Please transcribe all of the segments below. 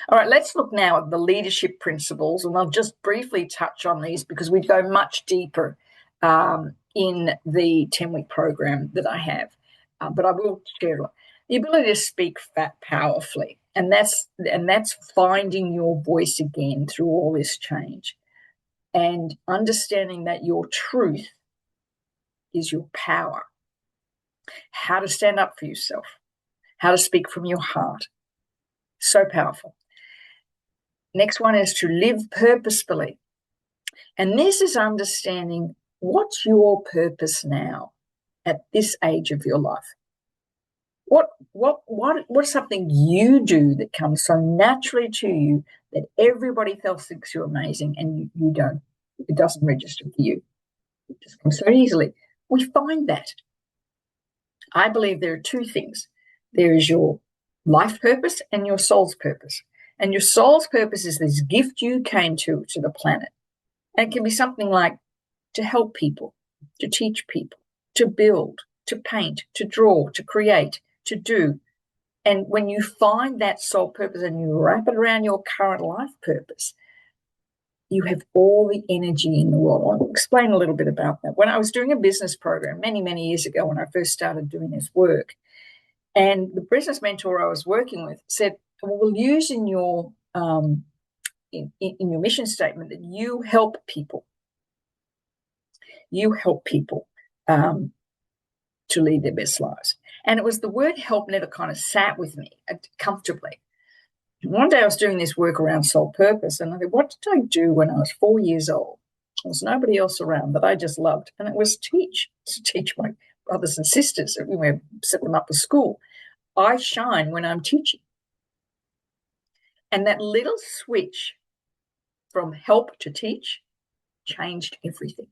All right, let's look now at the leadership principles, and I'll just briefly touch on these because we go much deeper in the 10-week program that I have. But I will share the ability to speak powerfully, and that's finding your voice again through all this change, and understanding that your truth is your power. How to stand up for yourself, how to speak from your heart. So powerful. Next one is to live purposefully. And this is understanding what's your purpose now at this age of your life. What's something you do that comes so naturally to you that everybody else thinks you're amazing and you don't? It doesn't register for you. It just comes so easily. We find that. I believe there are two things. There is your life purpose and your soul's purpose. And your soul's purpose is this gift you came to the planet. And it can be something like to help people, to teach people, to build, to paint, to draw, to create, to do. And when you find that soul purpose and you wrap it around your current life purpose, you have all the energy in the world. I'll explain a little bit about that. When I was doing a business program many, many years ago when I first started doing this work, and the business mentor I was working with said, well, we'll use in your in your mission statement that you help people. You help people to lead their best lives. And it was the word help never kind of sat with me comfortably. One day I was doing this work around soul purpose, and I thought, what did I do when I was 4 years old? There was nobody else around that I just loved, and it was to teach my brothers and sisters. We set them up for school. I shine when I'm teaching. And that little switch from help to teach changed everything.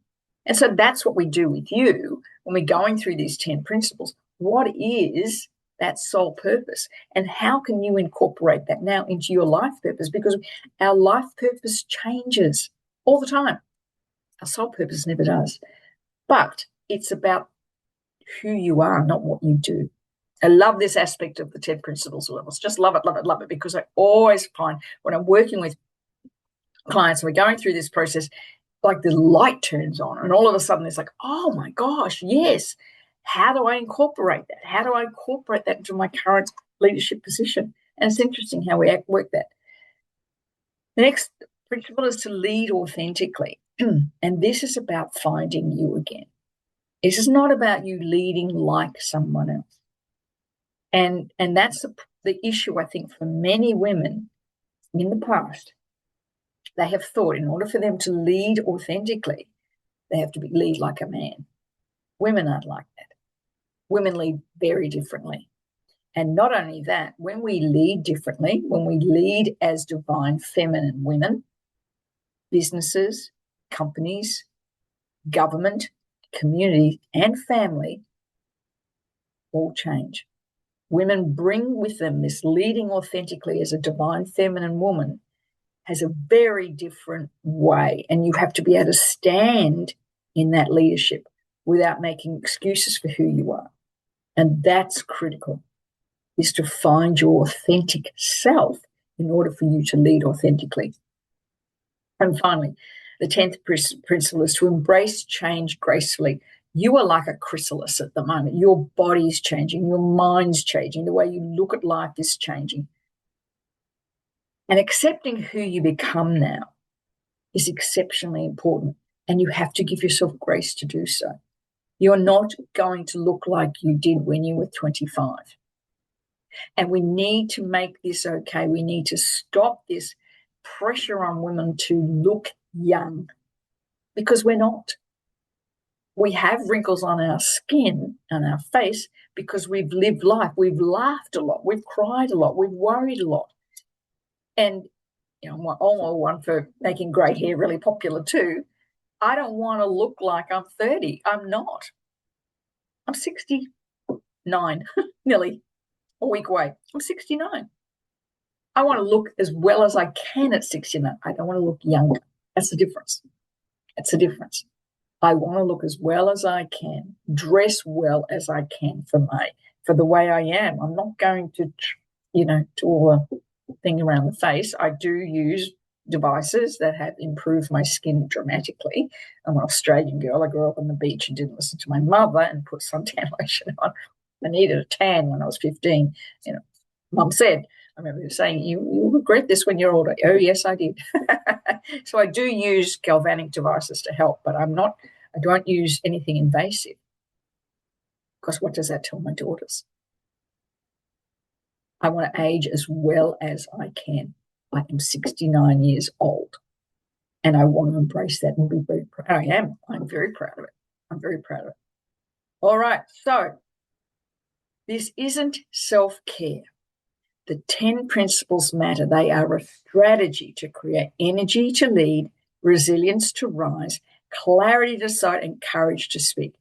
And so that's what we do with you when we're going through these 10 principles. What is that soul purpose? And how can you incorporate that now into your life purpose? Because our life purpose changes all the time. Our soul purpose never does. But it's about who you are, not what you do. I love this aspect of the 10 principles levels. Just love it, love it, love it, because I always find when I'm working with clients and we're going through this process, like the light turns on and all of a sudden it's like, oh my gosh, yes. How do I incorporate that? How do I incorporate that into my current leadership position? And it's interesting how we work that. The next principle is to lead authentically. And this is about finding you again. This is not about you leading like someone else. And that's the issue, I think, for many women in the past. They have thought in order for them to lead authentically, they have to lead like a man. Women aren't like that. Women lead very differently. And not only that, when we lead differently, when we lead as divine feminine women, businesses, companies, government, community, and family all change. Women bring with them this leading authentically as a divine feminine woman has a very different way, and you have to be able to stand in that leadership without making excuses for who you are. And that's critical, is to find your authentic self in order for you to lead authentically. And finally, the 10th principle is to embrace change gracefully. You are like a chrysalis at the moment. Your body's changing, your mind's changing, the way you look at life is changing. And accepting who you become now is exceptionally important, and you have to give yourself grace to do so. You're not going to look like you did when you were 25. And we need to make this okay. We need to stop this pressure on women to look young, because we're not. We have wrinkles on our skin and our face because we've lived life. We've laughed a lot. We've cried a lot. We've worried a lot. And, you know, I'm all one for making great hair really popular too. I don't want to look like I'm 30. I'm not. I'm 69, nearly a week away. I'm 69. I want to look as well as I can at 69. I don't want to look younger. That's the difference. That's the difference. I want to look as well as I can, dress well as I can for the way I am. I'm not going to, to all the thing around the face, I do use devices that have improved my skin dramatically. I'm an Australian girl. I grew up on the beach and didn't listen to my mother and put suntan lotion on. I needed a tan when I was 15. Mum said, I remember saying, you regret this when you're older. Oh, yes, I did. So I do use galvanic devices to help, but I don't use anything invasive, because what does that tell my daughters? I want to age as well as I can. I am 69 years old, and I want to embrace that and be very proud. I am. I'm very proud of it. I'm very proud of it. All right. So this isn't self-care. The 10 principles matter. They are a strategy to create energy to lead, resilience to rise, clarity to decide, and courage to speak.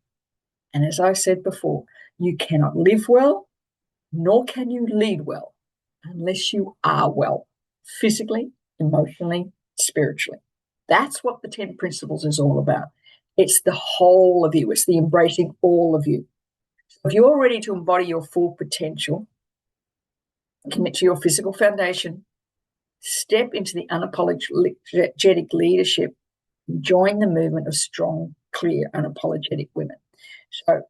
And as I said before, you cannot live well, nor can you lead well unless you are well, physically, emotionally, spiritually. That's what the 10 principles is all about. It's the whole of you. It's the embracing all of you. So if you're ready to embody your full potential, commit to your physical foundation, step into the unapologetic leadership, and join the movement of strong, clear, unapologetic women. So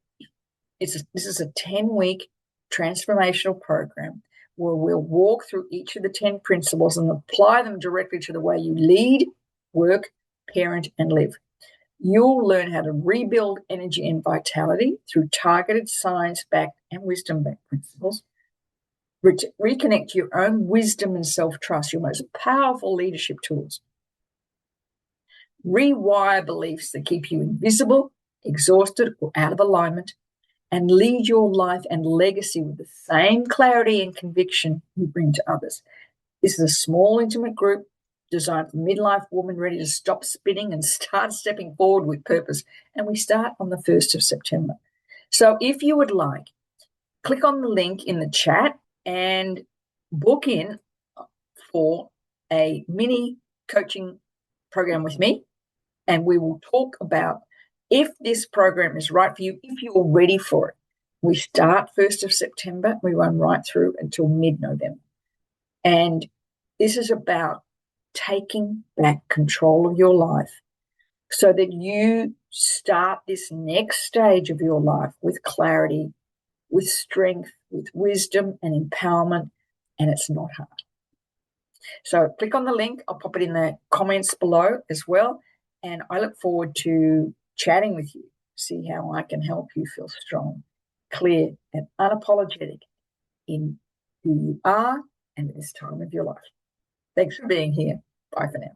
this is a 10-week transformational program where we'll walk through each of the 10 principles and apply them directly to the way you lead, work, parent, and live. You'll learn how to rebuild energy and vitality through targeted science-backed and wisdom-backed principles. Reconnect your own wisdom and self-trust, your most powerful leadership tools. Rewire beliefs that keep you invisible, exhausted, or out of alignment, and lead your life and legacy with the same clarity and conviction you bring to others. This is a small, intimate group designed for midlife women ready to stop spinning and start stepping forward with purpose. And we start on the 1st of September. So if you would like, click on the link in the chat and book in for a mini coaching program with me. And we will talk about if this program is right for you, if you're ready for it. We start 1st of September. We run right through until mid-November. And this is about taking back control of your life so that you start this next stage of your life with clarity, with strength, with wisdom and empowerment, and it's not hard. So click on the link. I'll pop it in the comments below as well. And I look forward to chatting with you, see how I can help you feel strong, clear, and unapologetic in who you are and at this time of your life. Thanks for being here. Bye for now.